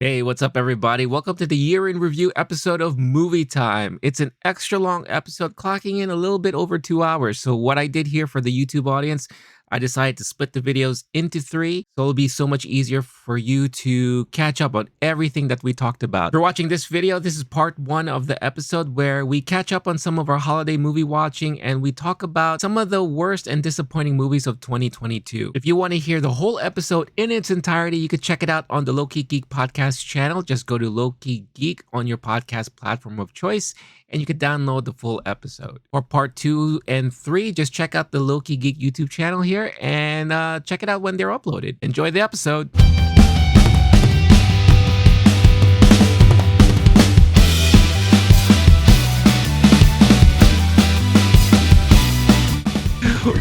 Hey, what's up, everybody? Welcome to the year in review episode of Movie Time. It's an extra long episode, clocking in a little bit over 2 hours. So, what I did here for the YouTube audience, I decided to split the videos into three. So, it'll be so much easier for you to catch up on everything that we talked about. If you're watching this video, this is part one of the episode where we catch up on some of our holiday movie watching and we talk about some of the worst and disappointing movies of 2022. If you want to hear the whole episode in its entirety, you could check it out on the Low Key Geek podcast channel. Just go to Low Key Geek on your podcast platform of choice and you could download the full episode. For part 2 and 3, just check out the Low Key Geek YouTube channel here and check it out when they're uploaded. Enjoy the episode.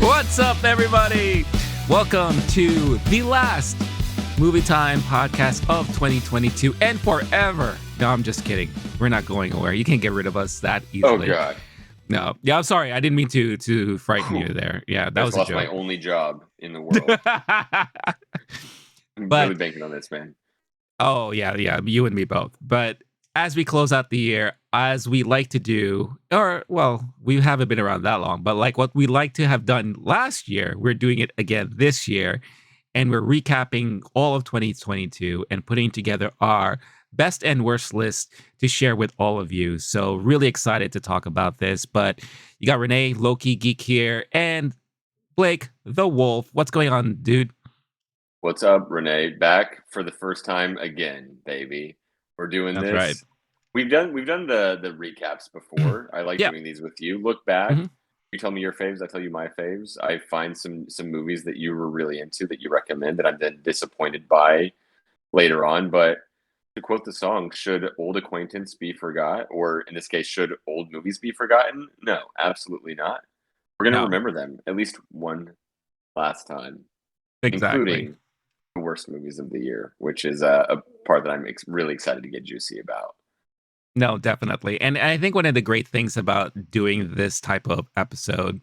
What's up, everybody? Welcome to the last Movie Time podcast of 2022 and forever. No, I'm just kidding. We're not going anywhere. You can't get rid of us that easily. Oh God. No. Yeah, I'm sorry. I didn't mean to frighten you there. Yeah, that was a joke. My only job in the world. I'm really banking on this, man. Oh, yeah, you and me both. But as we close out the year, as we like to do, or, well, we haven't been around that long, but like what we like to have done last year, we're doing it again this year. And we're recapping all of 2022 and putting together our best and worst list to share with all of you. So really excited to talk about this. But you got Rene, Low Key Geek here, and Blake, the Wolf. What's going on, dude? What's up, Rene? Back for the first time again, baby. We're doing That's this. Right. We've done the recaps before. I like doing these with you. Look back. You tell me your faves, I tell you my faves. I find some movies that you were really into that you recommend that I'm then disappointed by later on. But to quote the song, should old acquaintance be forgot? Or in this case, should old movies be forgotten? No, absolutely not. We're going to remember them at least one last time. Exactly. Including the worst movies of the year, which is a part that I'm really excited to get juicy about. No, definitely. And I think one of the great things about doing this type of episode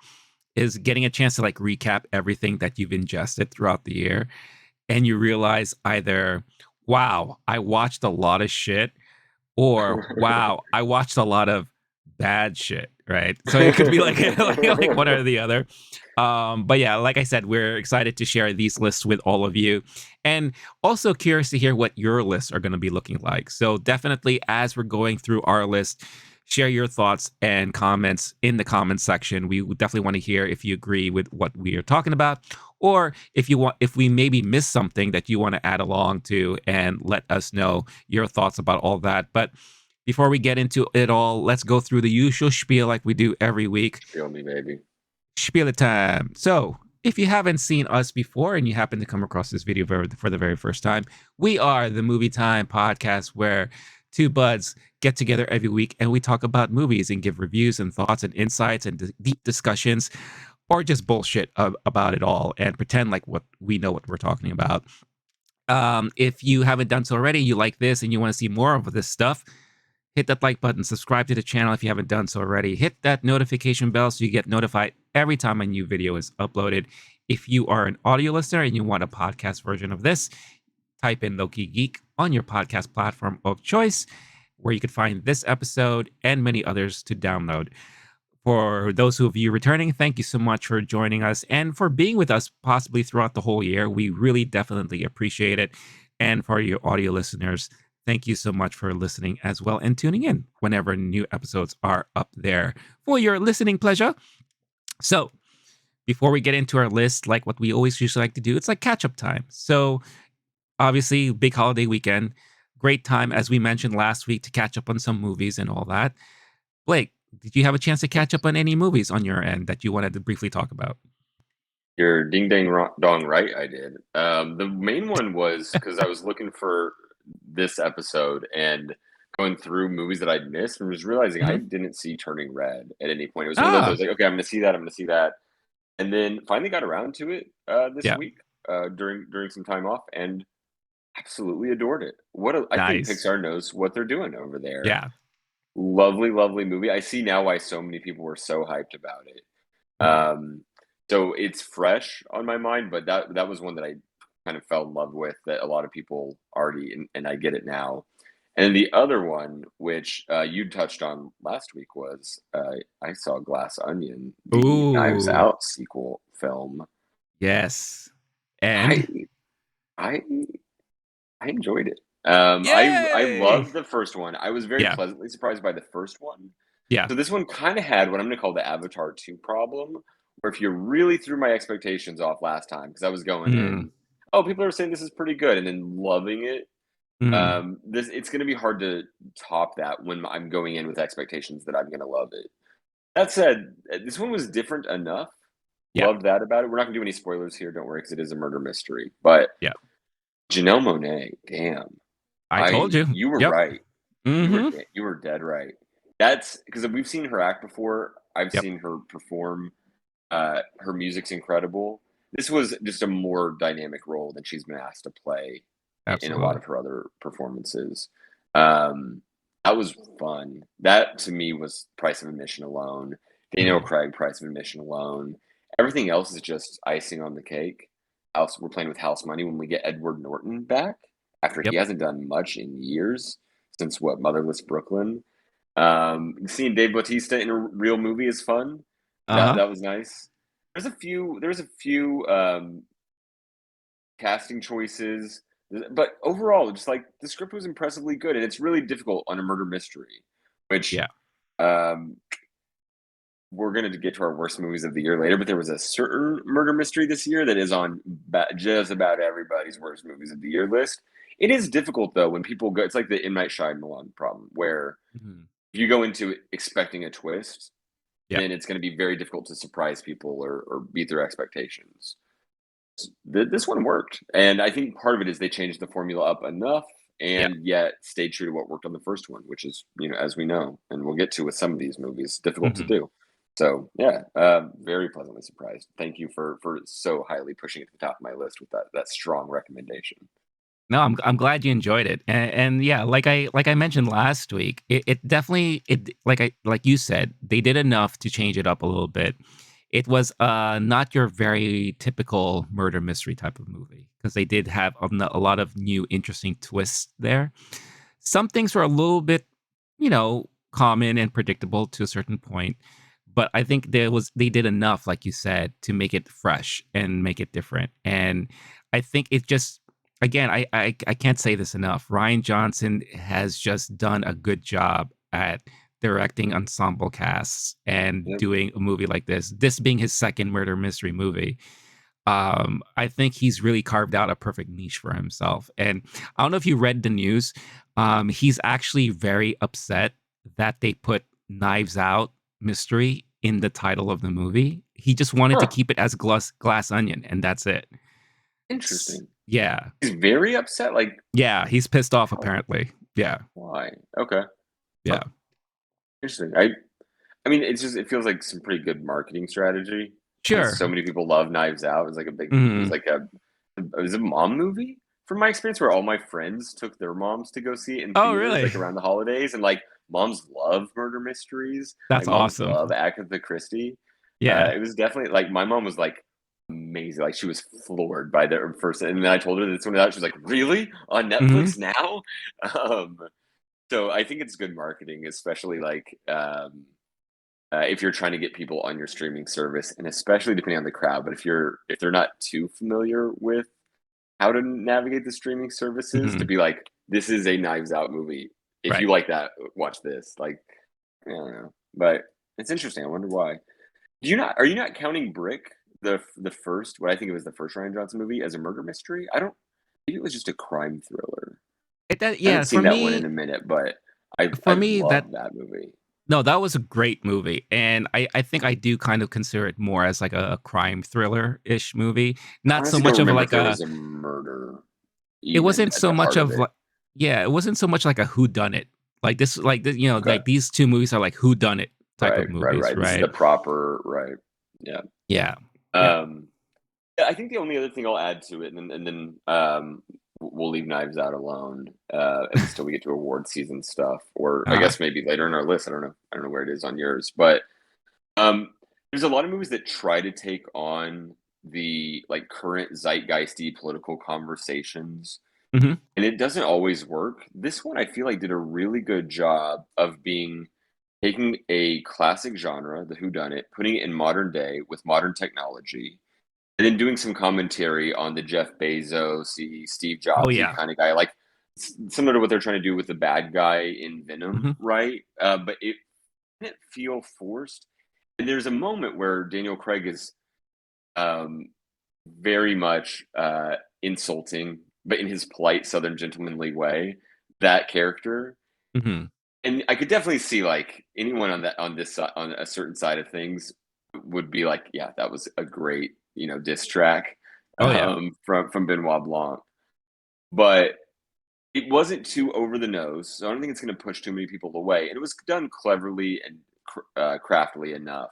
is getting a chance to like recap everything that you've ingested throughout the year. And you realize either, wow, I watched a lot of shit, or wow, I watched a lot of bad shit, right? So it could be like, like one or the other. But yeah, like I said, we're excited to share these lists with all of you. And also curious to hear what your lists are going to be looking like. So definitely, as we're going through our list, share your thoughts and comments in the comments section. We would definitely want to hear if you agree with what we are talking about, or if we maybe missed something that you want to add along to, and let us know your thoughts about all that. But before we get into it all, let's go through the usual spiel like we do every week. Spiel me, baby. Spiel time. So, if you haven't seen us before and you happen to come across this video for the very first time, we are the Movie Time podcast where two buds get together every week and we talk about movies and give reviews and thoughts and insights and deep discussions, or just bullshit about it all and pretend like what we know what we're talking about. If you haven't done so already, you like this and you want to see more of this stuff, hit that like button, subscribe to the channel if you haven't done so already. Hit that notification bell so you get notified every time a new video is uploaded. If you are an audio listener and you want a podcast version of this, type in Low Key Geek on your podcast platform of choice, where you can find this episode and many others to download. For those of you returning, thank you so much for joining us and for being with us possibly throughout the whole year. We really definitely appreciate it. And for your audio listeners, thank you so much for listening as well and tuning in whenever new episodes are up there for your listening pleasure. So before we get into our list, like what we always usually like to do, it's like catch-up time. So obviously, big holiday weekend, great time, as we mentioned last week, to catch up on some movies and all that. Blake, did you have a chance to catch up on any movies on your end that you wanted to briefly talk about? You're ding dang dong right, I did. The main one was because I was looking for this episode and going through movies that I'd missed and was realizing I didn't see Turning Red at any point. It was one of those I was like, okay, I'm going to see that. And then finally got around to it this week during some time off and absolutely adored it. I think Pixar knows what they're doing over there. Yeah. Lovely, lovely movie. I see now why so many people were so hyped about it. So it's fresh on my mind, but that was one that I kind of fell in love with that a lot of people already, and I get it now. And the other one, which you touched on last week, was I saw Glass Onion, the Knives Ooh, Out sequel film. yes. I And I I enjoyed it. I yay! loved the first one. I was very Yeah, pleasantly surprised by the first one. yeah. So this one kind of had what I'm going to call the Avatar 2 problem, where if you really threw my expectations off last time, because I was going Mm, in, oh, people are saying this is pretty good, and then loving it. mm, This it's going to be hard to top that when I'm going in with expectations that I'm going to love it. That said, this one was different enough. yeah, Loved that about it. We're not going to do any spoilers here, don't worry, because it is a murder mystery. But yeah. Janelle Monáe, damn, I told I you. you were Yep. right. Mm-hmm. You were dead right. That's because we've seen her act before. I've Yep. seen her perform. Her music's incredible. This was just a more dynamic role than she's been asked to play in a lot Absolutely. of her other performances. Um, that was fun. That to me was price of admission alone. Daniel Mm, Craig, price of admission alone. Everything else is just icing on the cake. House, we're playing with house money when we get Edward Norton back after he yep. hasn't done much in years since what Motherless Brooklyn. Seeing Dave Bautista in a real movie is fun. Uh-huh. That was nice. There's a few casting choices, but overall, just like the script was impressively good, and it's really difficult on a murder mystery, which Yeah. um, we're going to get to our worst movies of the year later. But there was a certain murder mystery this year that is on just about everybody's worst movies of the year list. It is difficult though when people go. It's like the M Night Shyamalan problem, where Mhm. if you go into it expecting a twist, Yeah. then it's going to be very difficult to surprise people or beat their expectations. This one worked, and I think part of it is they changed the formula up enough, Yeah. and yet stayed true to what worked on the first one, which is, as we know, and we'll get to with some of these movies, difficult to Mhm. do. So yeah, very pleasantly surprised. Thank you for so highly pushing it to the top of my list with that strong recommendation. No, I'm glad you enjoyed it, and yeah, like I mentioned last week, it definitely like you said, they did enough to change it up a little bit. It was not your very typical murder mystery type of movie because they did have a lot of new interesting twists there. Some things were a little bit, common and predictable to a certain point, but I think they did enough, like you said, to make it fresh and make it different. And I think it just again, I can't say this enough. Ryan Johnson has just done a good job at directing ensemble casts and Yep. doing a movie like this. This being his second murder mystery movie, I think he's really carved out a perfect niche for himself. And I don't know if you read the news. He's actually very upset that they put Knives Out mystery in the title of the movie. He just wanted to Huh. keep it as glass onion, and that's it. Interesting. Yeah, He's very upset. Like, yeah, he's pissed off how? apparently. Yeah, Why? Okay. Huh. yeah, Interesting. I mean, it feels like some pretty good marketing strategy because sure. so many people love Knives Out. It was Hmm. like it was a mom movie from my experience where all my friends took their moms to go see it in Oh, theaters really? like around the holidays, and like moms love murder mysteries. That's Like moms awesome. love Agatha Christie. Yeah. It was definitely like my mom was like amazing. Like she was floored by the first, and then I told her that this one out. She was like, "Really on Hmm. Netflix now?" Um, so I think it's good marketing, especially like if you're trying to get people on your streaming service, and especially depending on the crowd. But if they're not too familiar with how to navigate the streaming services, to Hmm. be like, this is a Knives Out movie. If Right. you like that, watch this. Like, I don't know, but it's interesting. I wonder why. Do you not? Are you not counting Brick, the first, what I think it was the first Ryan Johnson movie, as a murder mystery? I don't. Maybe it was just a crime thriller. I Yeah, haven't seen that one in a minute, but I for me that love that movie. no, that was a great movie, and I think I do kind of consider it more as like a crime thriller-ish movie, not so Honestly, don't much of remember if like there a was a murder it even wasn't at so the much heart of of it. like yeah, it wasn't so much like a whodunit. Okay. Like these 2 movies are like whodunit type of movies, Right. This is the right? proper right. Yeah. Yeah. Yeah. Um, yeah, I think the only other thing I'll add to it, and then we'll leave Knives Out alone until we get to award season stuff, or I Uh, guess maybe later in our list. I don't know. I don't know where it is on yours, but um, there's a lot of movies that try to take on the like current zeitgeisty political conversations, Hmm. and it doesn't always work. This one I feel like did a really good job of being taking a classic genre, the whodunit, putting it in modern day with modern technology, and then doing some commentary on the Jeff Bezos, Steve Oh Jobsy yeah. kind of guy, like similar to what they're trying to do with the bad guy in Venom, Hmm. right? But it didn't feel forced. And there's a moment where Daniel Craig is um, very much insulting, but in his polite Southern gentlemanly way, that character. Hmm. And I could definitely see like anyone on this side, on a certain side of things would be like, yeah, that was a great diss track Oh yeah. from Benoit Blanc, but it wasn't too over the nose, so I don't think it's going to push too many people away. And it was done cleverly and craftily enough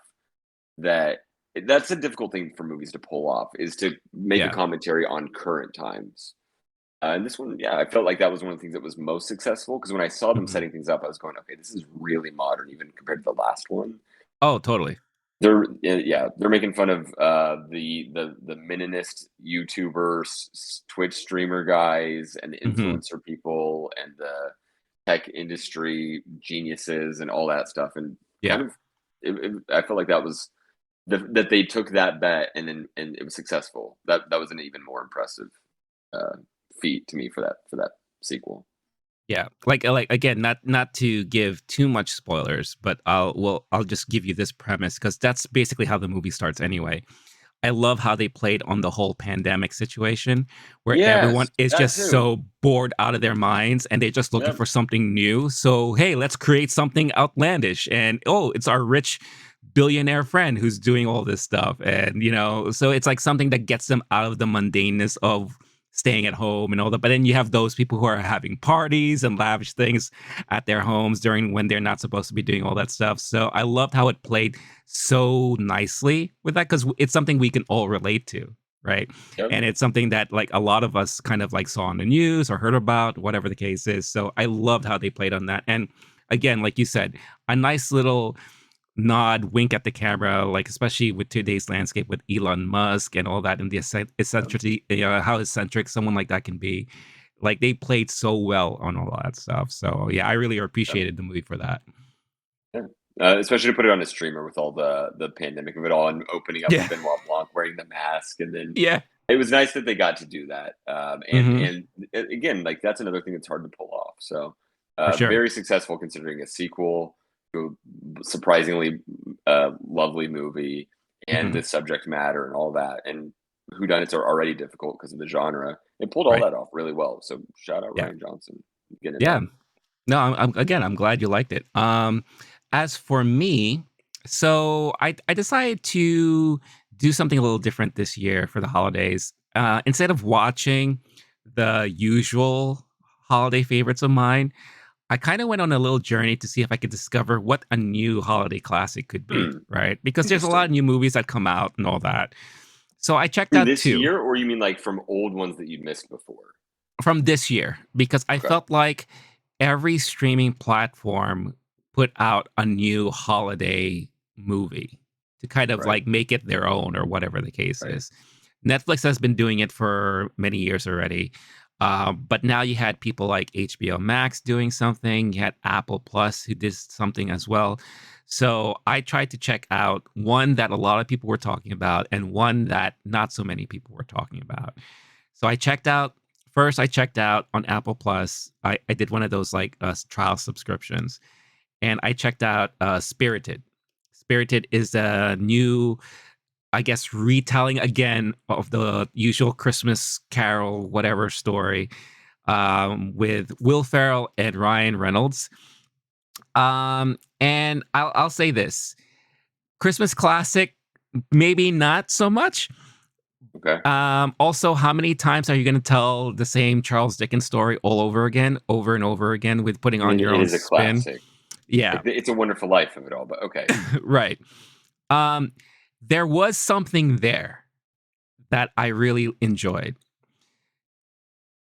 that that's a difficult thing for movies to pull off, is to make a Yeah. commentary on current times. And this one, yeah, I felt like that was one of the things that was most successful, because when I saw them Hmm. setting things up, I was going, okay, this is really modern, even compared to the last one. Oh, totally. They're making fun of the Meninist YouTuber, Twitch streamer guys, and the Hmm. influencer people, and the tech industry geniuses, and all that stuff. And Yeah. kind of, I felt like that was that they took that bet, and it was successful. That was an even more impressive uh, feat to me for that sequel. Yeah, like again, not to give too much spoilers, but I'll just give you this premise because that's basically how the movie starts anyway. I love how they played on the whole pandemic situation where everyone Yes, is that just too. so bored out of their minds and they're just looking Yep. for something new. So, hey, let's create something outlandish. And oh, it's our rich billionaire friend who's doing all this stuff. And, so it's like something that gets them out of the mundaneness of staying at home and all that. But then you have those people who are having parties and lavish things at their homes during when they're not supposed to be doing all that stuff. So I loved how it played so nicely with that because it's something we can all relate to, right? Yep. And it's something that like a lot of us kind of like saw on the news or heard about, whatever the case is. So I loved how they played on that. And again, like you said, a nice little nod, wink at the camera, like especially with today's landscape with Elon Musk and all that, and the Yep. eccentricity, how eccentric someone like that can be. Like they played so well on all that stuff. So yeah, I really Yep. appreciated the movie for that. Yeah. Especially to put it on a streamer with all the pandemic of it all, and opening up with Yeah, Benoit Blanc wearing the mask, and then yeah, it was nice that they got to do that. hmm, Again, like that's another thing that's hard to pull off. So for sure. very successful considering a sequel to a surprisingly lovely movie, and Hmm. the subject matter and all that. And whodunits are already difficult because of the genre. It pulled all Right. that off really well. So shout out Yeah. Ryan Johnson getting it Yeah. done. No, again, I'm glad you liked it. As for me, so I decided to do something a little different this year for the holidays. Instead of watching the usual holiday favorites of mine, I kind of went on a little journey to see if I could discover what a new holiday classic could be, Hmm. right? Because there's a lot of Interesting. new movies that come out and all that. So I checked From out this two year, or you mean like from old ones that you'd missed before? from this year because I Okay. felt like every streaming platform put out a new holiday movie to kind of Right. like make it their own or whatever the case Right. is. Netflix has been doing it for many years already. But now you had people like HBO Max doing something. You had Apple Plus who did something as well. So I tried to check out one that a lot of people were talking about and one that not so many people were talking about. So I checked out on Apple Plus. I did one of those like trial subscriptions and I checked out Spirited. Spirited is a new, I guess, retelling again of the usual Christmas Carol, whatever story, with Will Ferrell and Ryan Reynolds. And I'll say this: Christmas classic, maybe not so much. Okay. Also, how many times are you going to tell the same Charles Dickens story all over again, over and over again, with putting I on mean, your it own is a spin? classic. Yeah, It's a Wonderful Life of it all, but okay. right. Um, there was something there that I really enjoyed.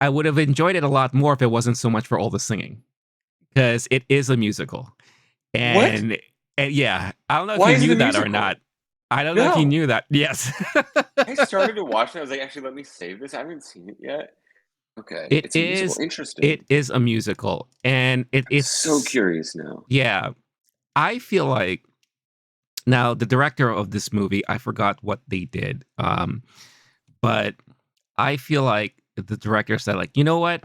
I would have enjoyed it a lot more if it wasn't so much for all the singing, because it is a musical. What? And, and yeah, I don't know if Why you is it knew a that or not. musical? I don't know if you No, knew that. Yes. I started to watch it. I was like, actually, let me save this. I haven't seen it yet. Okay, It it's a musical. is Interesting. it is a musical, and So it's curious now. yeah. I feel like now the director of this movie, I forgot what they did. But I feel like the director said, like, you know what?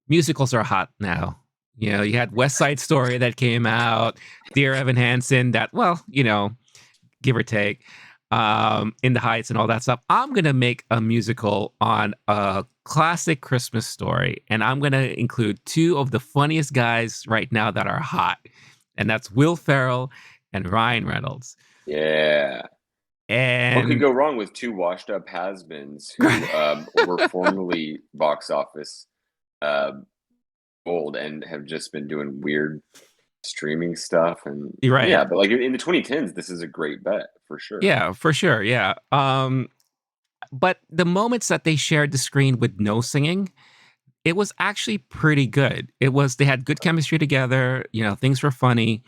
Musicals are hot now. You know, you had West Side Story that came out, Dear Evan Hansen, that, well, give or take, In the Heights and all that stuff. I'm going to make a musical on a classic Christmas story, and I'm going to include two of the funniest guys right now that are hot, and that's Will Ferrell and Ryan Reynolds. Yeah. What could And go wrong with two washed up has-beens who were formerly box office uh, gold and have just been doing weird streaming stuff? And you're right. yeah, but like in the 2010s, this is a great bet for sure. Yeah, for sure. Yeah. But the moments that they shared the screen with no singing, it was actually pretty good. They had good chemistry together, things were funny.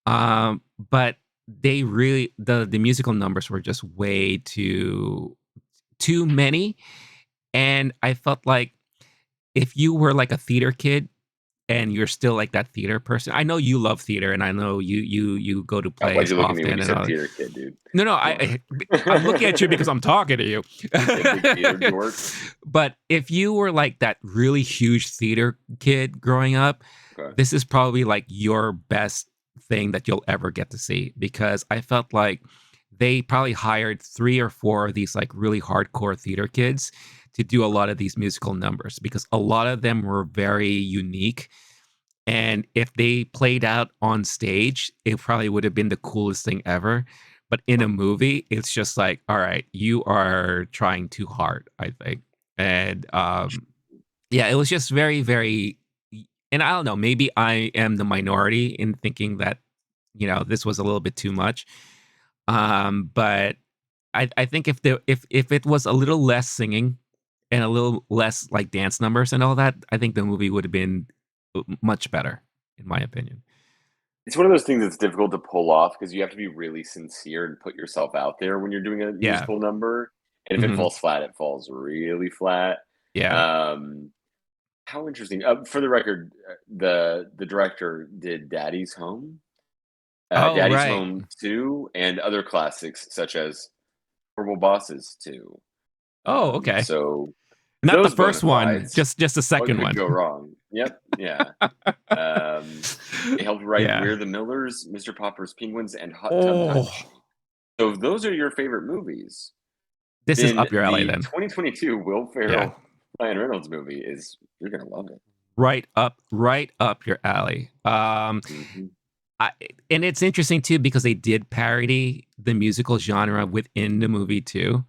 But they really the musical numbers were just way too many. And I felt like if you were like a theater kid and you're still like that theater person. I know you love theater and I know you go to Why'd plays you look at me when often you and said all. theater kid, dude? No, no, Come on. I'm looking at you because I'm talking to you. Yeah, big theater dork. But if you were like that really huge theater kid growing up, Okay. this is probably like your best thing that you'll ever get to see because I felt like they probably hired 3 or 4 of these like really hardcore theater kids to do a lot of these musical numbers because a lot of them were very unique. And if they played out on stage, it probably would have been the coolest thing ever. But in a movie, it's just like, all right, you are trying too hard, I think. And yeah, it was just very, very, and I don't know, maybe I am the minority in thinking that, this was a little bit too much. But I think if it was a little less singing and a little less like dance numbers and all that, I think the movie would have been much better, in my opinion. It's one of those things that's difficult to pull off because you have to be really sincere and put yourself out there when you're doing a Yeah. musical number. And if it Hmm. falls flat, it falls really flat. Yeah. Um, how interesting. For the record, the director did Daddy's Home, Oh, Daddy's right. Home 2, and other classics such as Horrible Bosses 2. Oh, okay. So Not the those bona first one, fides, just the what second could one. go wrong? Yep, yeah. They helped write Yeah. We're the Millers, Mr. Popper's Penguins, and Hot Tub Oh, Time. So if those are your favorite movies, this is then up your alley the then. 2022 Will Yeah. Ferrell Ryan Reynolds movie you're gonna love it. Right up your alley. Mhm. I, and it's interesting too because they did parody the musical genre within the movie too.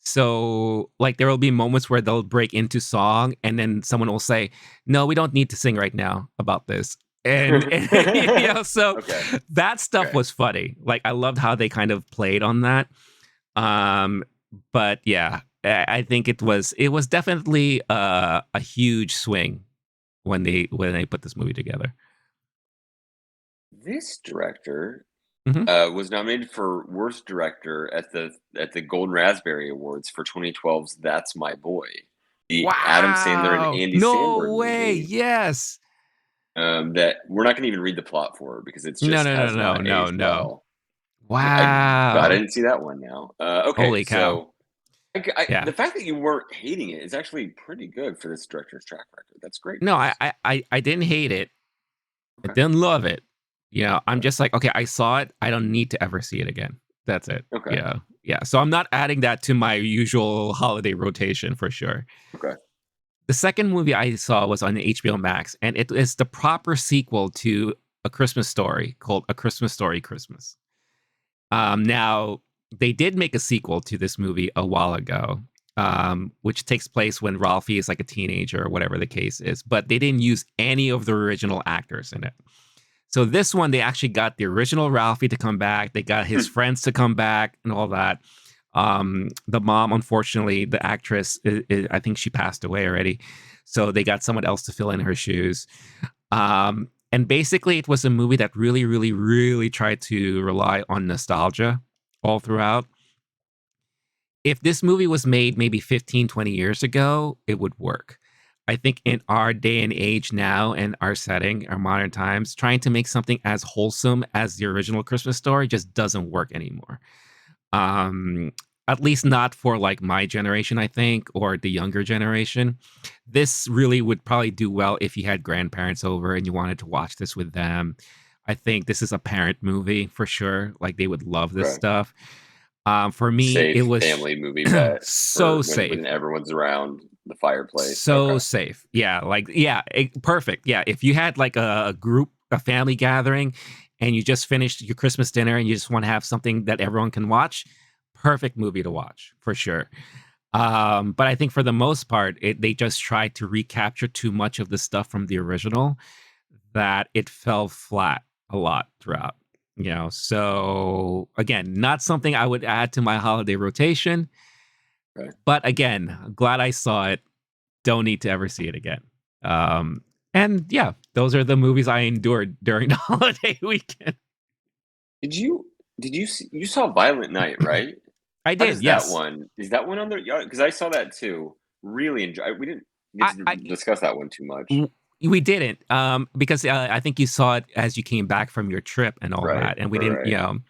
So, like, there will be moments where they'll break into song, and then someone will say, "No, we don't need to sing right now about this." And so Okay, that stuff okay. was funny. Like, I loved how they kind of played on that. Um, but yeah, I think it was definitely a huge swing when they put this movie together. This director Hmm. was nominated for Worst Director at the Golden Raspberry Awards for 2012's That's My Boy, the Adam Sandler and Wow! Andy No Samberg way! movie. Yes. That we're not going to even read the plot for because it's No, just no, no, has no, not no, aged no. well. I Wow! didn't see that one now. Okay, Holy cow! so Yeah. the fact that you weren't hating it is actually pretty good for this director's track record. That's great No, I news. I I I didn't hate it. I Okay, didn't love it. I'm okay, just like, okay, I saw it. I don't need to ever see it again. That's it. okay, Yeah. Yeah. So I'm not adding that to my usual holiday rotation for sure. okay. The second movie I saw was on HBO Max, and it is the proper sequel to A Christmas Story called A Christmas Story Christmas. Now, they did make a sequel to this movie a while ago, which takes place when Ralphie is like a teenager or whatever the case is, but they didn't use any of the original actors in it. So this one, they actually got the original Ralphie to come back. They got his Hmm. friends to come back and all that. The mom, unfortunately, the actress, I think she passed away already. So they got someone else to fill in her shoes. And basically, it was a movie that really, really, really tried to rely on nostalgia all throughout. If this movie was made maybe 15, 20 years ago, it would work. I think in our day and age now and our setting, our modern times, trying to make something as wholesome as the original Christmas story just doesn't work anymore. Um, at least not for like my generation, I think, or the younger generation. This really would probably do well if you had grandparents over and you wanted to watch this with them. I think this is a parent movie for sure. Like they would love this Right. stuff. For me, it Safe was family movie bet so for when safe. everyone's around the fireplace. So Okay. safe. Yeah, like perfect. Yeah, if you had like a group, a family gathering, and you just finished your Christmas dinner and you just want to have something that everyone can watch, perfect movie to watch for sure. But I think for the most part, they just tried to recapture too much of the stuff from the original that it fell flat a lot throughout. So again, not something I would add to my holiday rotation. Okay. But again, glad I saw it. Don't need to ever see it again. And yeah, those are the movies I endured during the holiday weekend. Did you you saw Violent Night, right? I How did, does that yes. one is that one on there? Yeah, because I saw that too. Really enjoy. We didn't get I, to I discuss that one too much. w- we didn't, because I think you saw it as you came back from your trip and all Right, that, and we didn't. right.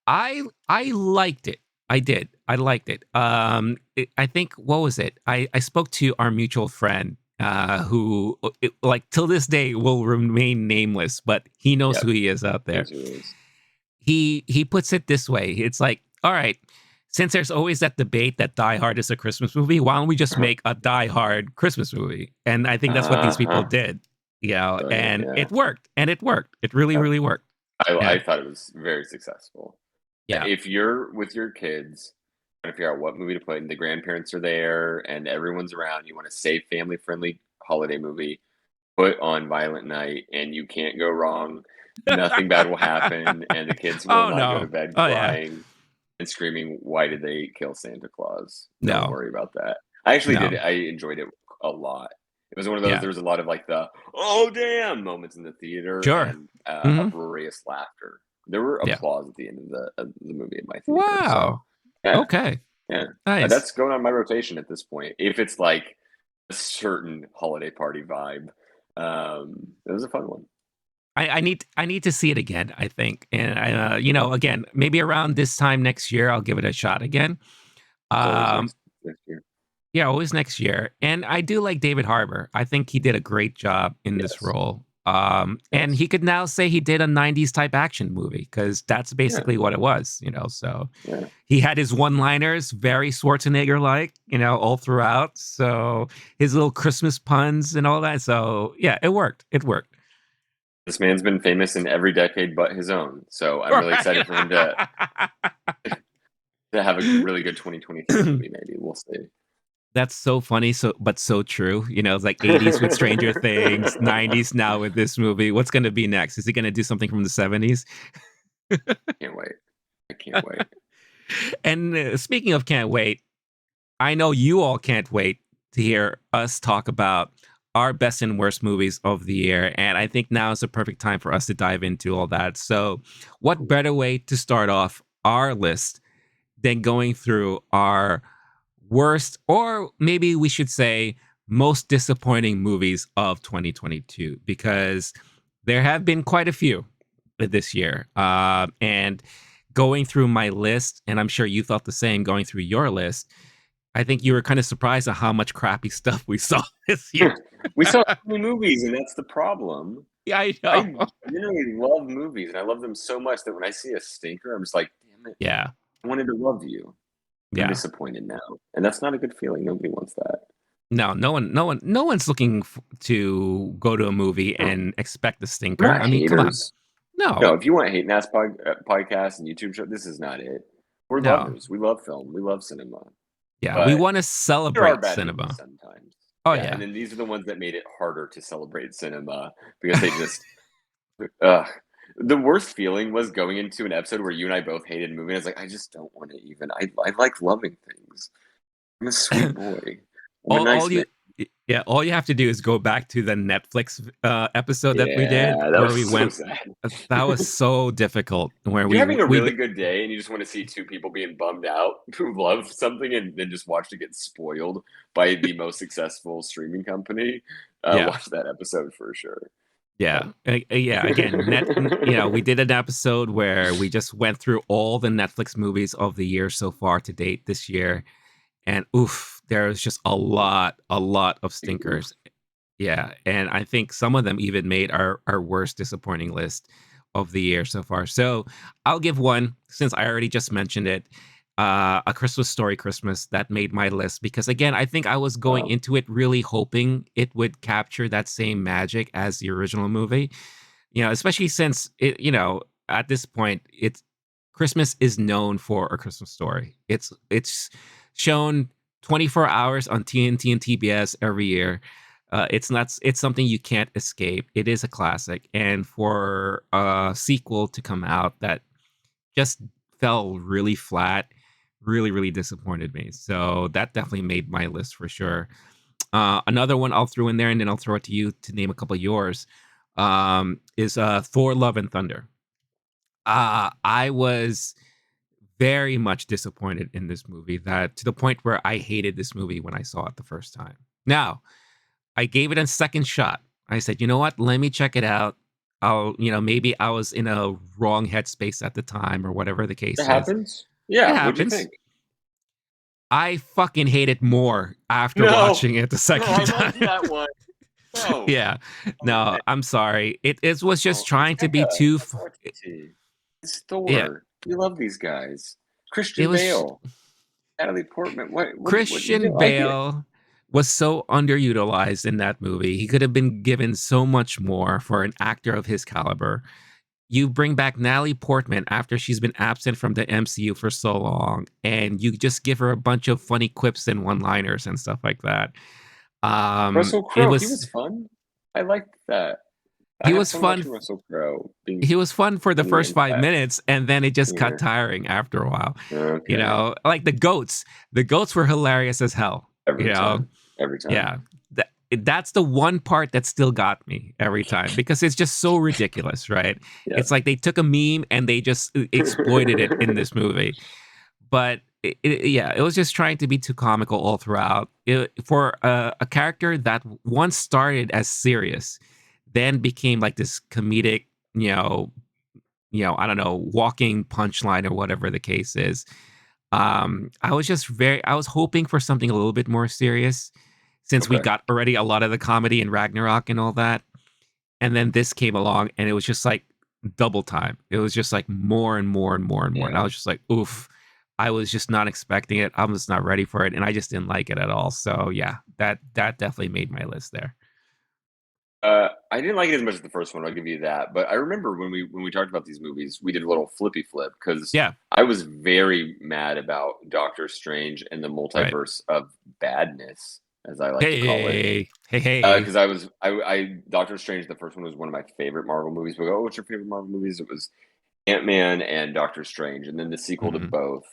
I liked it. I did. I liked it. I think what was it? I spoke to our mutual friend, who like till this day will remain nameless, but he knows Yep. who he is out there. Here's who it is. He puts it this way. It's like, all right, since there's always that debate that Die Hard is a Christmas movie, why don't we just make a Die Hard Christmas movie? And I think that's what these people Uh-huh. did, Brilliant, and yeah. it worked, and it worked. It really, Yep. really worked. I Yeah, thought it was very successful. yeah. If you're with your kids trying to figure out what movie to put and the grandparents are there and everyone's around, you want a safe, family-friendly holiday movie, put on Violent Night, and you can't go wrong. Nothing bad will happen, and the kids will Oh not go to no. bed Oh yeah. crying and screaming, "Why did they kill Santa Claus?" Don't No. worry about that. I actually did No. it. I enjoyed it a lot. It was one of those Yeah. there was a lot of, like, the, "Oh, damn" moments in the theater Sure. and, Hmm. uproarious laughter. There were Yeah. applause at the end of the movie in my theater, so, Wow. yeah, Okay. yeah. Nice. That's going on my rotation at this point. If it's, like, a certain holiday party vibe, it was a fun one. I need to see it again, I think. And again, maybe around this time next year I'll give it a shot again. It's always Um next year. yeah, always next year. And I do like David Harbour. I think he did a great job in this Yes, role. And yes. he could now say he did a 90s type action movie because that's Yeah, basically what it was. So yeah. he had his one-liners, very Schwarzenegger like, all throughout. So his little Christmas puns and all that. So yeah, it worked. It worked. This man's been famous in every decade but his own, so I'm really Right. excited for him to have a really good 2023 movie, maybe, we'll see. That's so funny, so but so true. It's like 80s with Stranger Things, 90s now with this movie. What's gonna be next? Is he gonna do something from the 70s? Can't wait. I can't wait. And speaking of can't wait, I know you all can't wait to hear us talk about our best and worst movies of the year. And I think now is the perfect time for us to dive into all that. So, what Cool. better way to start off our list than going through our worst, or maybe we should say most disappointing movies of 2022, because there have been quite a few this year. And going through my list, and I'm sure you thought the same going through your list, I think you were kind of surprised at how much crappy stuff we saw this year. We saw so many movies, and that's the problem. Yeah, I I know. generally love movies, and I love them so much that when I see a stinker, I'm just like, "Damn it, Yeah, I wanted to love you. I'm yeah. disappointed now." And that's not a good feeling, nobody wants that. No, no one's looking to go to a movie No, and expect a we're stinker. not I mean, come on. haters. No, No, if you want hate ass podcasts and YouTube show, this is not it. We're no. lovers. We love film. We love cinema. Yeah, we But want to there are celebrate bad movies cinema. sometimes. Oh Yeah, and yeah, then these are the ones that made it harder to celebrate cinema because they just ugh. The worst feeling was going into an episode where you and I both hated a movie. I was like, I just don't want to even. I like loving things. I'm a sweet boy. I'm a all nice you man. Yeah, all you have to do is go back to the Netflix episode that we did Yeah, that where was we so went. sad. That was so difficult. Where You're we having a we really good day and you just want to see two people being bummed out who love something and then just watch it get spoiled by the most successful streaming company. yeah. Watch that episode for sure. Yeah. Yeah. Again, we did an episode where we just went through all the Netflix movies of the year so far to date this year. And oof, there's just a lot of Oof. stinkers. Yeah. And I think some of them even made our worst disappointing list of the year so far. So I'll give one, since I already just mentioned it, A Christmas Story Christmas, that made my list because again, I think I was going Wow. into it really hoping it would capture that same magic as the original movie. Especially since at this point, it's Christmas is known for A Christmas Story. It's shown 24 hours on TNT and TBS every year. It's something you can't escape. It is a classic, and for a sequel to come out that just fell really flat, really, really disappointed me. So that definitely made my list for sure. Another one I'll throw in there, and then I'll throw it to you to name a couple of yours. Is Thor: Love and Thunder. I was very much disappointed in this movie, that to the point where I hated this movie when I saw it the first time. Now, I gave it a second shot. I said, you know what? Let me check it out. Maybe I was in a wrong headspace at the time or whatever the It case is. happens. It Yeah. What'd you happens. think? I fucking hate it more after No. watching it the No, second I liked time. that one. No. Yeah. Oh, No, man. I'm sorry. It was just No. It's trying to be mega. too. That's all I see. It's Yeah. Thor. You love these guys. It Christian was Bale. Natalie Portman. What you Christian didn't like it? Bale was so underutilized in that movie. He could have been given so much more for an actor of his caliber. You bring back Natalie Portman after she's been absent from the MCU for so long, and you just give her a bunch of funny quips and one-liners and stuff like that. Russell It Crowe. He was was fun. I liked that. I he had was fun fun. watching Russell Crowe being He was fun for the funny first and 5 minutes, and then it just got yeah. tiring after a while. Okay. Like the goats. The goats were hilarious as hell. You Every know, time. Every time. yeah. That's the one part that still got me every time because it's just so ridiculous, right? Yeah. It's like they took a meme and they just exploited it in this movie. But yeah, it was just trying to be too comical all throughout. For a character that once started as serious, then became like this comedic, I don't know, walking punchline or whatever the case is. I was hoping for something a little bit more serious since we Okay. got already a lot of the comedy in Ragnarok and all that. And then this came along and it was just like double time. It was just like more and more and more and more. And I Yeah. was just like, oof. I was just not expecting it. I was not ready for it. And I just didn't like it at all. So yeah, that definitely made my list there. I didn't like it as much as the first one. I'll give you that. But I remember when we talked about these movies, we did a little flippy flip because Yeah. I was very mad about Doctor Strange and the Right. multiverse of badness, as I like to call it. Hey, hey, Because hey. I Doctor Strange, the first one was one of my favorite Marvel movies. We go, oh, what's your favorite Marvel movies? It was Ant-Man and Doctor Strange, and then the sequel to Mhm. both,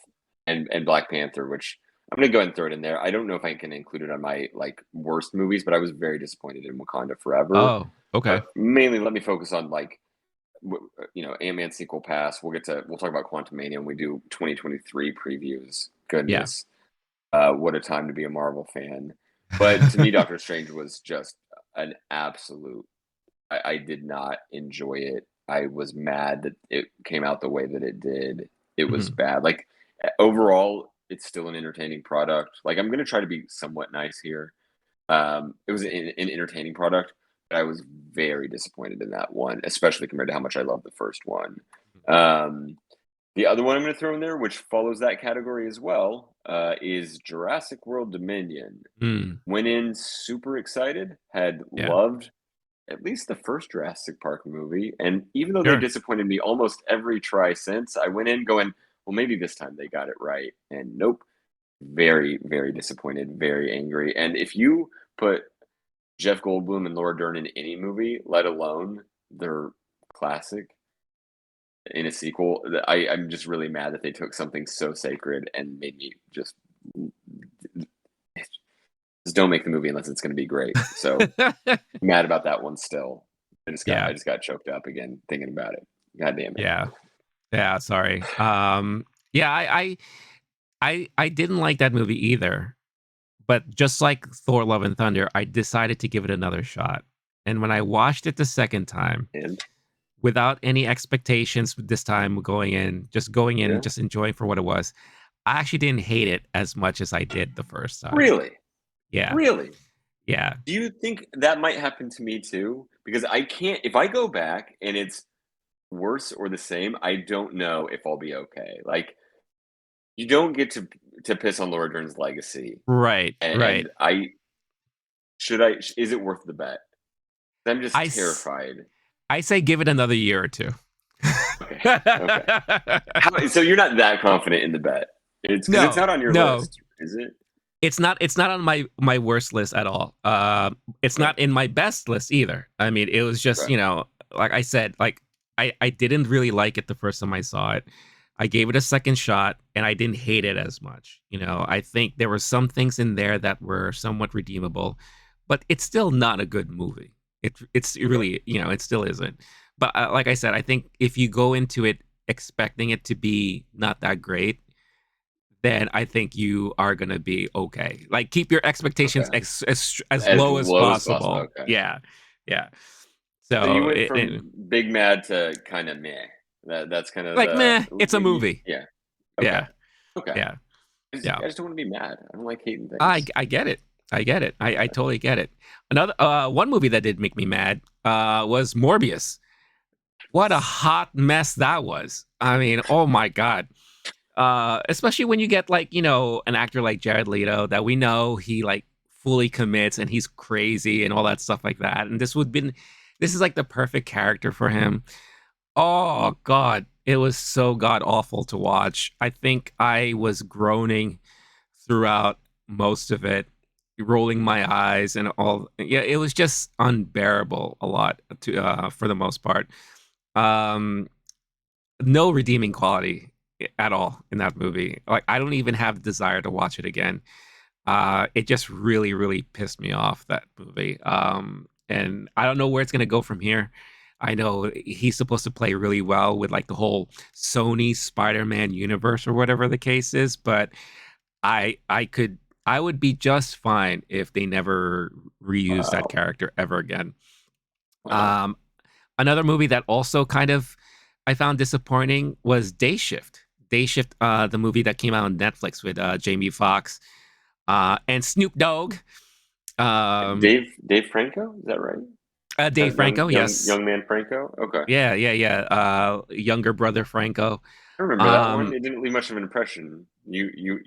and Black Panther, which I'm gonna go ahead and throw it in there. I don't know if I can include it on my like worst movies, but I was very disappointed in Wakanda Forever. Oh, okay. But mainly, let me focus on like Ant-Man sequel pass. We'll talk about Quantumania when we do 2023 previews. Yeah. Goodness, what a time to be a Marvel fan. But to me, Doctor Strange was just an absolute. I did not enjoy it. I was mad that it came out the way that it did. It was Mhm. bad. Like overall, it's still an entertaining product. Like I'm going to try to be somewhat nice here. It was an entertaining product, but I was very disappointed in that one, especially compared to how much I loved the first one. Um, the other one I'm going to throw in there, which follows that category as well, is Jurassic World Dominion. Mm, Went in super excited, had yeah. loved at least the first Jurassic Park movie. And even though they Sure. disappointed me almost every try since, I went in going, well, maybe this time they got it right. And nope, very, very disappointed, very angry. And if you put Jeff Goldblum and Laura Dern in any movie, let alone their classic in a sequel, I'm just really mad that they took something so sacred and made me just just don't make the movie unless it's going to be great. So mad about that one still. Yeah, I just got choked up again thinking about it. God damn it. yeah, yeah. Sorry. Yeah, I didn't like that movie either. But just like Thor: Love and Thunder, I decided to give it another shot. And when I watched it the second time, And without any expectations this time going in yeah, and just enjoying for what it was, I actually didn't hate it as much as I did the first time. really, Yeah, really. yeah. Do you think that might happen to me too? Because I can't. If I go back and it's worse or the same, I don't know if I'll be okay. Like you don't get to piss on Laura Dern's legacy, Right, right. and I should I is it worth the bet? I'm I just s terrified. I say give it another year or 2. Okay, okay. So you're not that confident in the bet? It's because it's No, not on your no. list, is it? It's not on my worst list at all. It's Okay, not in my best list either. I mean, it was just, okay. like I said, like I didn't really like it the first time I saw it. I gave it a second shot and I didn't hate it as much. I think there were some things in there that were somewhat redeemable, but it's still not a good movie. It's Okay. really, it still isn't. But like I said, I think if you go into it expecting it to be not that great, then I think you are gonna be okay. Like, keep your expectations Okay. as As low as low as possible, possible. okay. Yeah, yeah. So you So went from big mad to kinda meh. That's kind of like, the meh, it's a what you movie. yeah. Okay. Yeah, Okay. yeah, yeah. I just don't wanna be mad. I don't like hating I things. I get it. I get it. I Okay. totally get it. Another one movie that did make me mad was Morbius. What a hot mess that was. I mean, oh my god. Especially when you get like, an actor like Jared Leto that we know he like fully commits and he's crazy and all that stuff like that. And this is like the perfect character for him. Oh god, it was so god awful to watch. I think I was groaning throughout most of it, rolling my eyes and all. Yeah, it was just unbearable a lot to for the most part. Um no redeeming quality at all in that movie. Like, I don't even have the desire to watch it again. It just really, really pissed me off, that movie. And I don't know where it's gonna go from here. I know he's supposed to play really well with like the whole Sony Spider-Man universe or whatever the case is, but I I could I would be just fine if they never reused that Wow. character ever again. Wow. Um, Another movie that also kind of I found disappointing was Day Shift. Day Shift, the movie that came out on Netflix with Jamie Foxx and Snoop Dogg. Um, Dave Franco? Is that right? Dave Franco, yes. Young man Franco? Okay. Yeah, yeah, yeah. Younger brother Franco. I remember that one. Um, It didn't leave much of an impression. You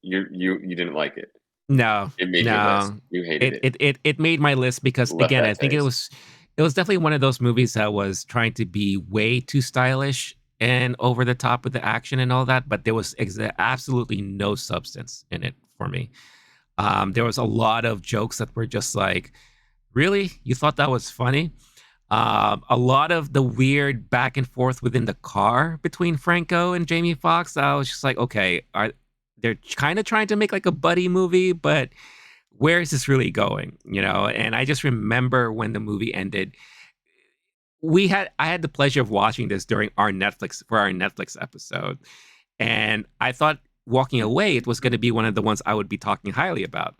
didn't like it. no, It made your list. no. You hated It, it. it it it made my list because Left again, I that think it taste. was it was definitely one of those movies that was trying to be way too stylish and over the top with the action and all that, but there was absolutely no substance in it for me. There was a lot of jokes that were just like, really? You thought that was funny? A lot of the weird back and forth within the car between Franco and Jamie Foxx. I was just like, okay, they're kind of trying to make like a buddy movie, but where is this really going? And I just remember when the movie ended, I had the pleasure of watching this during our Netflix episode, and I thought walking away it was going to be one of the ones I would be talking highly about.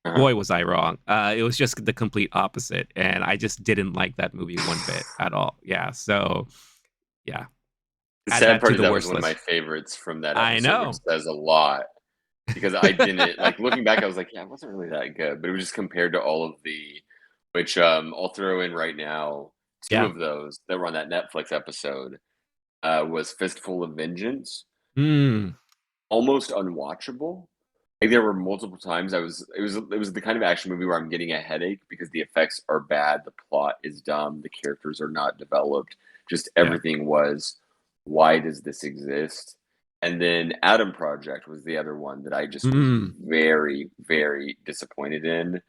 Uh-huh. Boy, was I wrong. It was just the complete opposite, and I just didn't like that movie one bit at all. Yeah, so yeah, The add sad that to part is the that was worst one of my list. favorites from that I episode, which know. says a lot because I didn't like looking back. I was like, yeah, it wasn't really that good, but it was just compared to all of the, which I'll throw in right now. Two Yeah. of those that were on that Netflix episode was Fistful of Vengeance, Mm, almost unwatchable. Like there were multiple times it was the kind of action movie where I'm getting a headache because the effects are bad, the plot is dumb, the characters are not developed, just yeah. everything was why does this exist? And then Adam Project was the other one that I just was Mm, very, very disappointed in.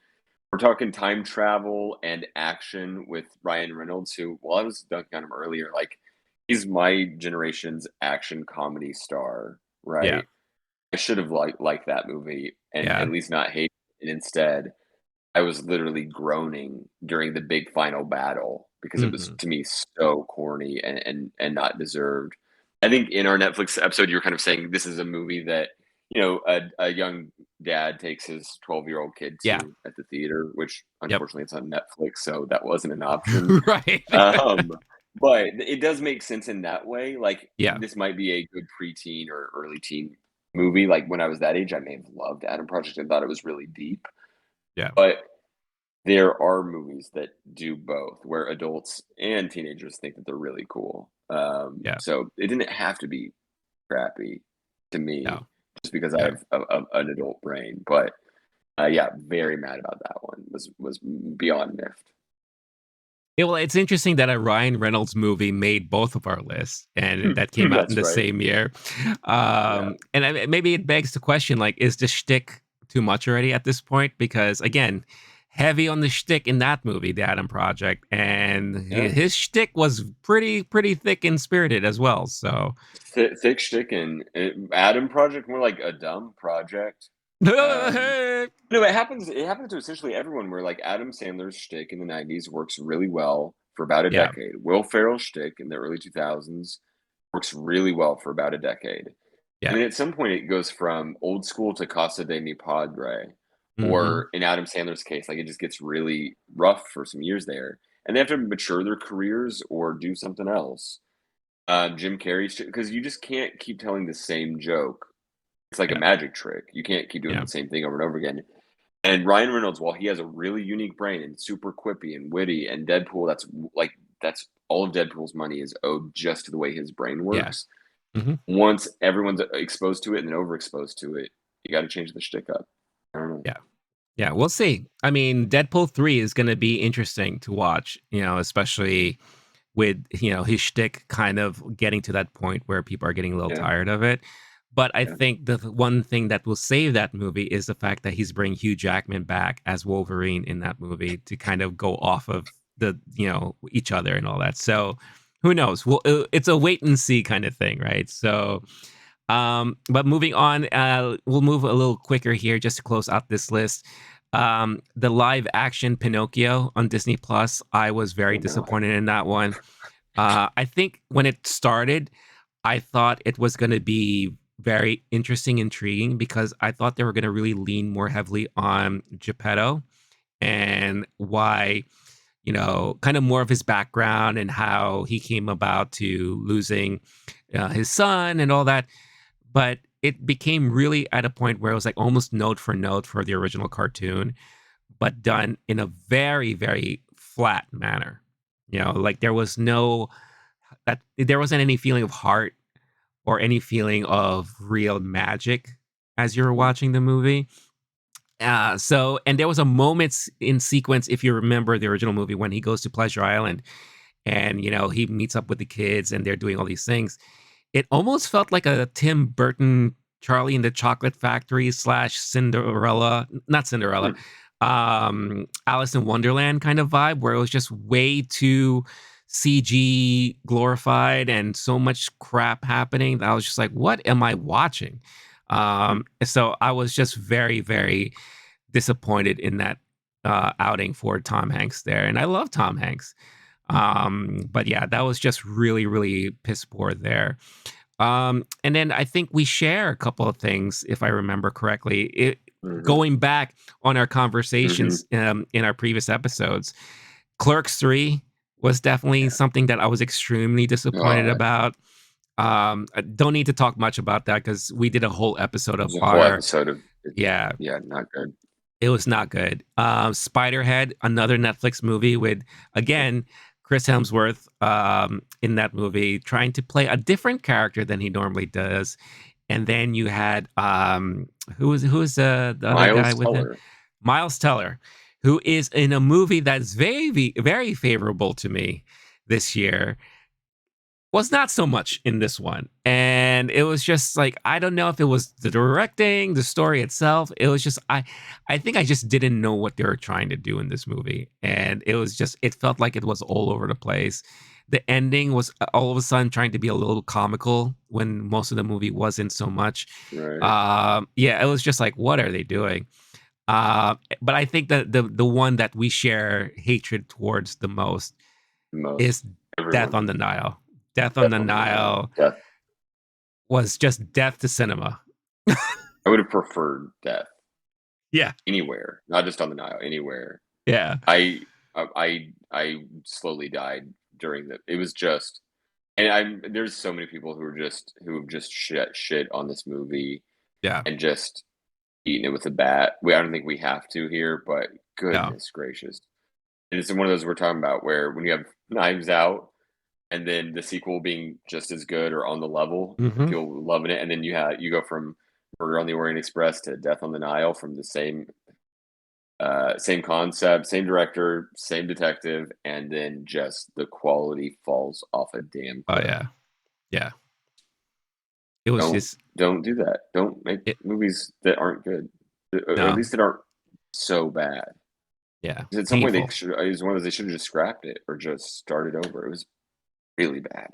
We're talking time travel and action with Ryan Reynolds, who, well, I was dunking on him earlier, like he's my generation's action comedy star, yeah. right? I should have liked that movie and Yeah. at least not hate. and instead I was literally groaning during the big final battle because it was, Mhm. to me, so corny and not deserved. I think in our Netflix episode, you were kind of saying this is a movie that, a young dad takes his 12-year-old kid Yeah. to at the theater, which Yep. unfortunately it's on Netflix, so that wasn't an option. Right. Um, but it does make sense in that way. Like, Yeah. this might be a good preteen or early teen movie. Like, when I was that age, I may have loved Adam Project and thought it was really deep. Yeah. But there are movies that do both, where adults and teenagers think that they're really cool. Yeah. So it didn't have to be crappy to me, No. just because I Yeah. have an adult brain. But yeah, very mad about that one. Was beyond miffed. Yeah, well, it's interesting that a Ryan Reynolds movie made both of our lists, and that came out in That's the right. same year. Yeah. And maybe it begs the question, like, is the shtick too much already at this point? Because again, heavy on the shtick in that movie, The Adam Project, and Yeah. his shtick was pretty thick and spirited as well. So, Thick shtick and Adam Project, more like a dumb project. Um, yeah, no, it happens to essentially everyone where, like, Adam Sandler's shtick in the '90s works really well for about a decade. Will Ferrell's shtick in the early 2000s works really well for about a decade. yeah, And then at some point it goes from old school to Casa de mi Padre, hmm, or in Adam Sandler's case, like, it just gets really rough for some years there, and they have to mature their careers or do something else. Jim Carrey's, because you just can't keep telling the same joke. It's like a yeah, magic trick. You can't keep doing yeah, the same thing over and over again. And Ryan Reynolds, while he has a really unique brain and super quippy and witty, and Deadpool, that's all of Deadpool's money is owed just to the way his brain yeah, works. hmm, Once everyone's exposed to it and then overexposed to it, you got to change the shtick up. I don't know. yeah. Yeah, we'll see. I mean, Deadpool 3 is going to be interesting to watch, especially with, his shtick kind of getting to that point where people are getting a little Yeah, tired of it. But I yeah, think the one thing that will save that movie is the fact that he's bringing Hugh Jackman back as Wolverine in that movie to kind of go off of each other and all that. So who knows? Well, it's a wait and see kind of thing, right? So but moving on, we'll move a little quicker here just to close out this list. The live action Pinocchio on Disney Plus, I was very oh God. disappointed in that one. I think when it started, I thought it was going to be very interesting, intriguing, because I thought they were going to really lean more heavily on Geppetto and why, kind of more of his background and how he came about to losing his son and all that. But it became really at a point where it was like almost note for note for the original cartoon, but done in a very, very flat manner. Like there wasn't any feeling of heart or any feeling of real magic as you were Mm, watching the movie. And there was a moment in sequence, if you remember the original movie, when he goes to Pleasure Island and he meets up with the kids and they're doing all these things. It almost felt like a Tim Burton Charlie and the Chocolate Factory slash Cinderella, not Cinderella, mm, Alice in Wonderland kind of vibe, where it was just way too CG glorified and so much crap happening that I was just like, what am I watching? mm. So I was just very, very disappointed in that outing for Tom Hanks there. And I love Tom Hanks. But yeah, that was just really, really piss poor there. And then I think we share a couple of things, if I remember correctly. Mhm, Going back on our mhm. conversations in our previous episodes, Clerks 3 was definitely Yeah. something that I was extremely disappointed Oh, about. I don't need to talk much about that because we did a whole episode of there's a whole our, episode of it. yeah, Yeah, not good. it was not good. Spiderhead, another Netflix movie with, again, Chris Hemsworth in that movie trying to play a different character than he normally does. And then you had who is the other guy Miles with him? Teller. Miles Teller, who is in a movie that's very very favorable to me this year, was not so much in this one. And it was just like, I don't know if it was the directing, the story itself. It was just I think I just didn't know what they were trying to do in this movie. And it felt like it was all over the place. The ending was all of a sudden trying to be a little comical when most of the movie wasn't so much. Right. Yeah, it was just like, what are they doing? But I think that the one that we share hatred towards the most Most is Death everyone. on the Nile. Death on Death the on the Nile. Nile Death. was just death to cinema. I would have preferred death Yeah, anywhere, not just on the Nile, anywhere. yeah, I slowly died during the. It was just, and I'm there's so many people who have just shit on this movie yeah. and just eaten it with a bat. I don't think we have to here, but No. goodness gracious, and it's one of those we're talking about where when you have Knives Out and then the sequel being just as good or on the level and Hmm. people loving it, and then you go from Murder on the Orient Express to Death on the Nile from the same concept, same director, same detective, and then just the quality falls off a damn Oh cliff. yeah, yeah. It was Don't just don't do that. Don't make it. movies that aren't good, or at No, least that aren't so bad. yeah, 'Cause at some point they painful. should. It was one of those they should have just scrapped it or just started over. It was really bad.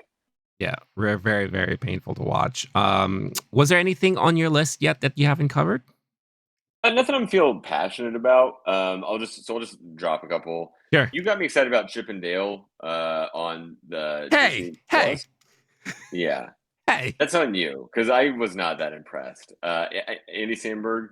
Yeah, very very painful to watch. Was there anything on your list yet that you haven't covered? Nothing I'm feel passionate about. I'll just drop a couple. Sure. You got me excited about Chip and Dale on the Hey, Disney hey, Plus. Yeah, hey. that's on you because I was not that impressed. Andy Samberg,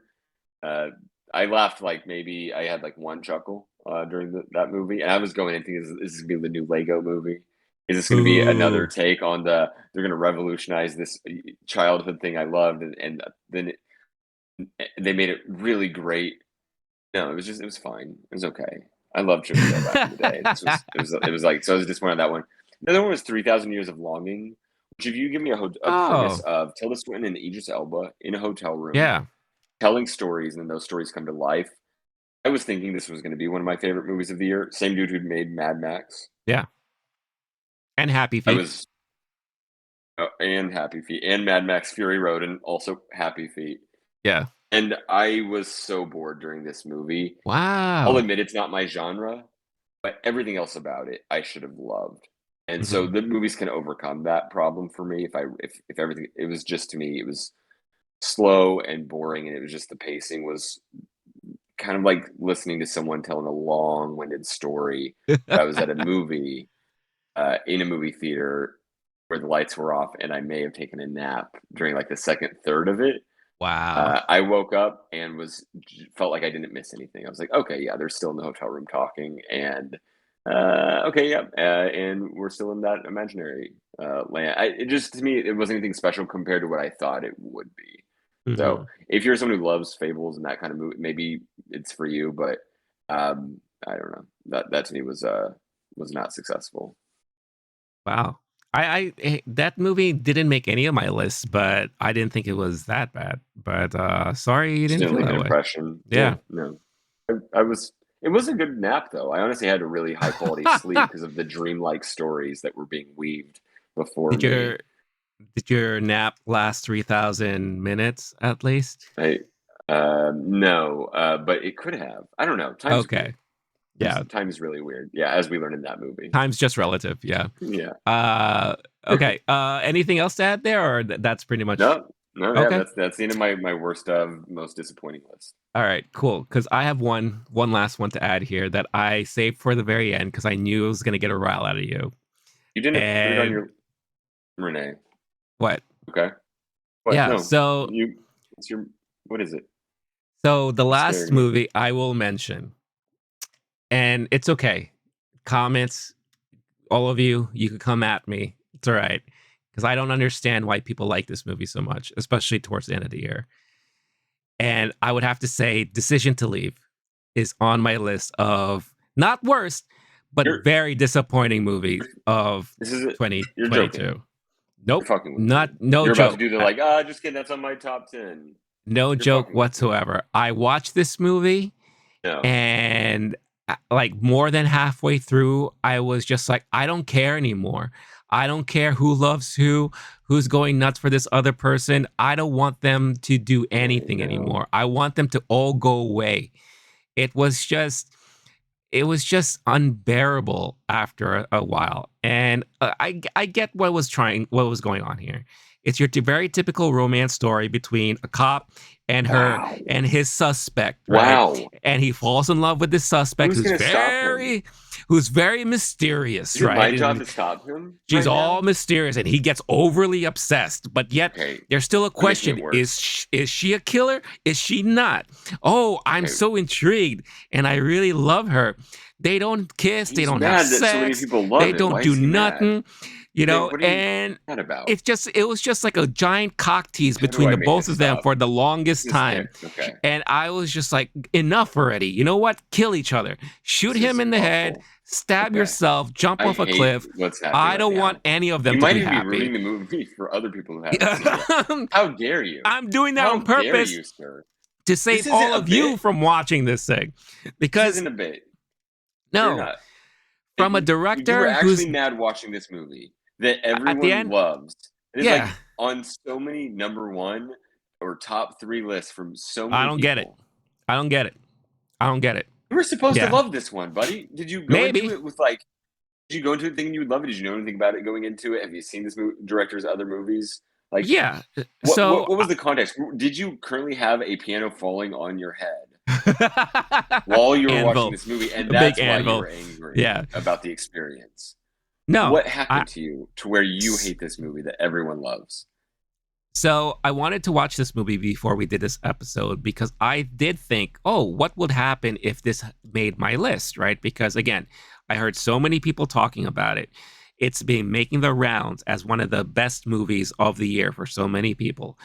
uh, I laughed like maybe I had like one chuckle during that movie, and I was going in thinking this is gonna be the new Lego movie. Is this going to be another Ooh. take on they're going to revolutionize this childhood thing I loved, and then they made it really great. No, it was fine. It was okay. I loved Chip and Dale back in the day. It was like so. I was disappointed in that one. The other one was 3,000 Years of Longing, which if you give me a premise Oh, of Tilda Swinton and Idris Elba in a hotel room yeah, telling stories, and then those stories come to life. I was thinking this was going to be one of my favorite movies of the year. Same dude who made Mad Max. yeah. And Happy I Feet. was and Happy Feet and Mad Max Fury Road and also Happy Feet. Yeah. And I was so bored during this movie. I'll Wow. admit it's not my genre, but everything else about it I should have loved. And so Hmm. the movies can overcome that problem for me if everything it was just to me it was slow and boring and it was just the pacing was kind of like listening to someone telling a long-winded story. I was at a movie in a movie theater where the lights were off and I may have taken a nap during like the second third of it. Wow. I woke up and felt like I didn't miss anything. I was like, okay, yeah, they're still in the hotel room talking, and okay, yeah, and we're still in that imaginary land. It just to me, it wasn't anything special compared to what I thought it would be. So, Hmm. if you're someone who loves fables and that kind of movie, maybe it's for you. But I don't know. That to me was not successful. Wow. That movie didn't make any of my lists, but I didn't think it was that bad. But sorry you Just didn't didn't feel leave an that way. impression. Yeah, Yeah. no. I was it was a good nap though. I honestly had a really high quality sleep because of the dreamlike stories that were being weaved before Did me. your nap last 3,000 minutes at least? I no, but it could have. I don't know. Time's weird. Okay. Yeah. Time is really weird. Yeah, as we learned in that movie. Time's just relative. Yeah. Yeah. Uh okay. Anything else to add there, or that's pretty much No, no, yeah, okay? that's the end of my worst of most disappointing list. All right, cool. Because I have one last one to add here that I saved for the very end because I knew it was gonna get a rile out of you. You didn't put it on And your Renee. what? Okay. What? Yeah. No. So You it's your what is it? the You're last scaring me. movie I will mention, and it's okay. Comments, all of you, you could come at me. It's all right because I don't understand why people like this movie so much, especially towards the end of the year. And I would have to say, Decision to Leave is on my list of not worst, but You're, very disappointing movies you're of this is it. You're joking. 2022. You're Nope, fucking with me. not no You're about to joke. do the like, ah, just kidding. That's on my top 10. No You're joke fucking with me. whatsoever. I watched this movie No. and like more than halfway through, I was just like, I don't care anymore. I don't care who loves who's going nuts for this other person. I don't want them to do I anything know. anymore. I want them to all go away. It was just it was just unbearable after a while. And I get what was going on here. It's your very typical romance story between a cop and her Wow. and his suspect, right? Wow. And he falls in love with this suspect Who's gonna stop him? who's very mysterious, Is it my right? job And to stop him she's right all now? mysterious, and he gets overly obsessed. But yet, Okay, there's still a you're making question: it worse. is she a killer? Is she not? Oh, I'm Okay, so intrigued, and I really love her. They don't kiss, they he's don't have mad that so many sex, people they love it. don't Why do is he mad? nothing, Okay, what are you and mad about? it was just like a giant cock tease How do between I the make both this of them stop? for the longest This is time. okay. And I was just like, enough already. You know what? Kill each other. Shoot This him is in the head, awful. stab Okay, yourself, jump I off a hate cliff. what's happening I right don't want now. any of them You to might be even be happy. ruining the movie for other people who haven't seen it. How dare you? I'm doing that on How dare purpose you, sir? to This save isn't all a of you bit. from watching this thing. This Because isn't a bit. You're no, not. from a You were director actually who's mad watching this movie that at the everyone end, loves. It is yeah, like on so many number one or top three lists from so I many don't get it. people. I don't get it. I don't get it. You were supposed to Yeah, love this one, buddy. Did you go into maybe. it with like? Did you go into it thinking you would love it? Did you know anything about it going into it? Have you seen this director's other movies? Like, Yeah. what So, what what was the context? Did you currently have a piano falling on your head while you were watching anvil, this movie, and a big that's why you anvil. were angry Yeah. about the experience? No, What I happened to you to where you s- hate this movie that everyone loves? so I wanted to watch this movie before we did this episode because I did think, oh, what would happen if this made my list, right? Because again, I heard so many people talking about it. It's been making the rounds as one of the best movies of the year for so many people.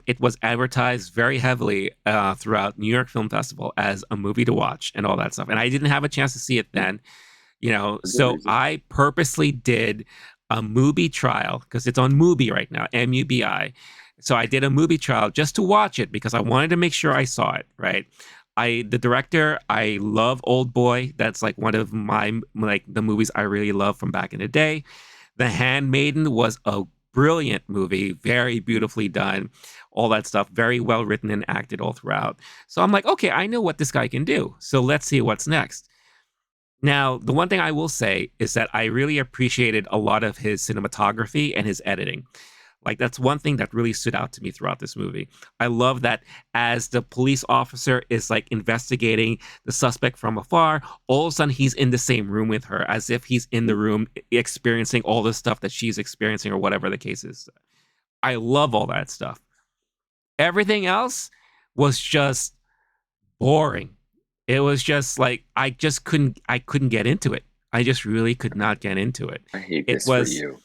It was advertised very heavily throughout New York Film Festival as a movie to watch and all that stuff. And I didn't have a chance to see it then, For good so reason. I purposely did a movie trial because it's on Mubi right now, MUBI. So I did a movie trial just to watch it because I wanted to make sure I saw it, right? The director, I love Old Boy. That's like one of my like the movies I really love from back in the day. The Handmaiden was a brilliant movie, very beautifully done, all that stuff, very well written and acted all throughout. So I'm like, okay, I know what this guy can do. So let's see what's next. Now, the one thing I will say is that I really appreciated a lot of his cinematography and his editing. Like, that's one thing that really stood out to me throughout this movie. I love that as the police officer is like investigating the suspect from afar, all of a sudden he's in the same room with her, as if he's in the room experiencing all the stuff that she's experiencing or whatever the case is. I love all that stuff. Everything else was just boring. It was just like I couldn't get into it. I just really could not get into it. I hate It this for was you.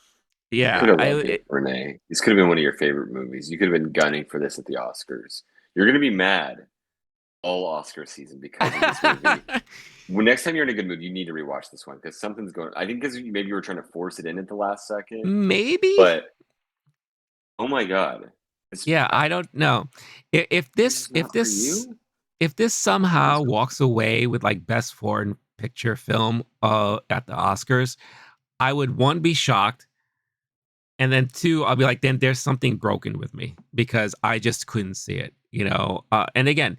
You yeah, could have loved it, Renee. This could have been one of your favorite movies. You could have been gunning for this at the Oscars. You're gonna be mad all Oscar season because of this movie. When next time you're in a good mood, you need to rewatch this one because something's going. I think because maybe you were trying to force it in at the last second, maybe. but oh my god, this Yeah, I don't know. If this this is not for you. if this What somehow is walks away with like best foreign picture film at the Oscars, I would one be shocked, and then two, I'll be like, then there's something broken with me because I just couldn't see it. And again,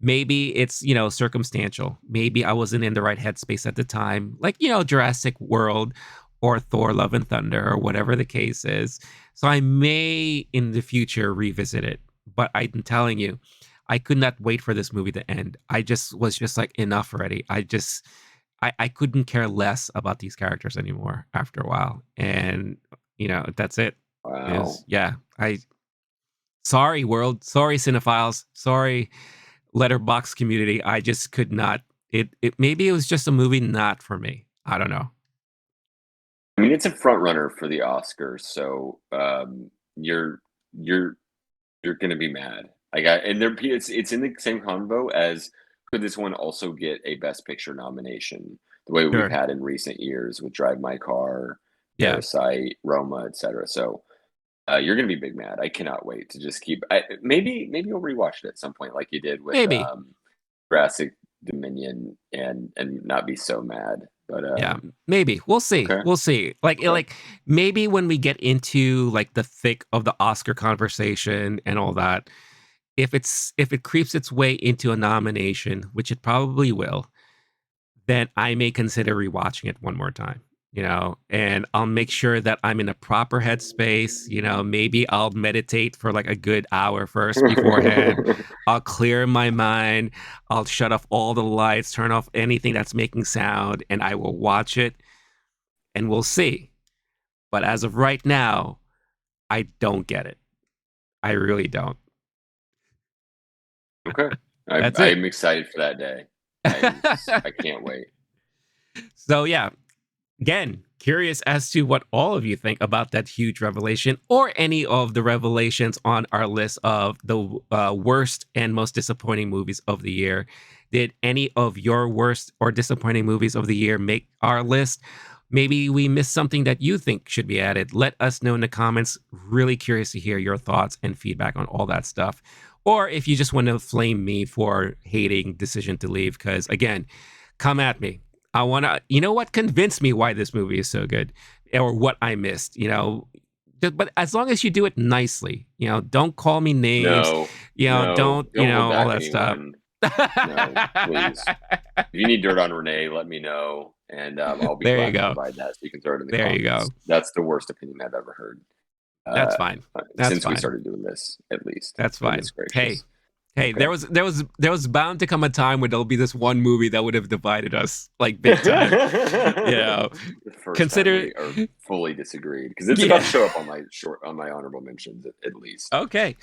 maybe it's circumstantial. Maybe I wasn't in the right headspace at the time, like Jurassic World or Thor: Love and Thunder or whatever the case is. So I may in the future revisit it, but I'm telling you, I could not wait for this movie to end. I just was just like enough already. I couldn't care less about these characters anymore after a while, and that's it. Is wow? yeah. I sorry world, sorry cinephiles, sorry letterbox community. I just could not. It maybe it was just a movie not for me. I don't know. I mean, it's a front runner for the Oscars, so you're you're you're gonna be mad. Like, and it's in the same convo as could this one also get a Best Picture nomination, the way we've Sure. had in recent years with Drive My Car, Yeah. Parasite, Roma, etc. So you're gonna be big mad. I cannot wait to just keep. Maybe you'll rewatch it at some point, like you did with Maybe. Jurassic Dominion, and not be so mad. But Yeah. Maybe. We'll see. okay, We'll see. okay. Maybe when we get into like the thick of the Oscar conversation and all that, if it creeps its way into a nomination, which it probably will, then I may consider rewatching it one more time. And I'll make sure that I'm in a proper headspace. Maybe I'll meditate for like a good hour first beforehand. I'll clear my mind. I'll shut off all the lights, turn off anything that's making sound, and I will watch it and we'll see. But as of right now, I don't get it. I really don't. Okay. That's it. I'm excited for that day. I can't wait. So, yeah. Again, curious as to what all of you think about that huge revelation or any of the revelations on our list of the worst and most disappointing movies of the year. Did any of your worst or disappointing movies of the year make our list? Maybe we missed something that you think should be added. Let us know in the comments. Really curious to hear your thoughts and feedback on all that stuff. Or if you just want to flame me for hating Decision to Leave, because again, come at me. I want to, convince me why this movie is so good or what I missed, but as long as you do it nicely, don't call me names, don't hold all back that stuff. anyone. No, please. If you need dirt on Rene, let me know, and I'll be glad to provide that so you can throw it in the comments. You go. That's the worst opinion I've ever heard. That's fine. Since we started doing this, at least. That's fine. Hey, okay. there was bound to come a time where there'll be this one movie that would have divided us like big time. Consider or fully disagreed because it's about to show up on my honorable mentions at least. Okay.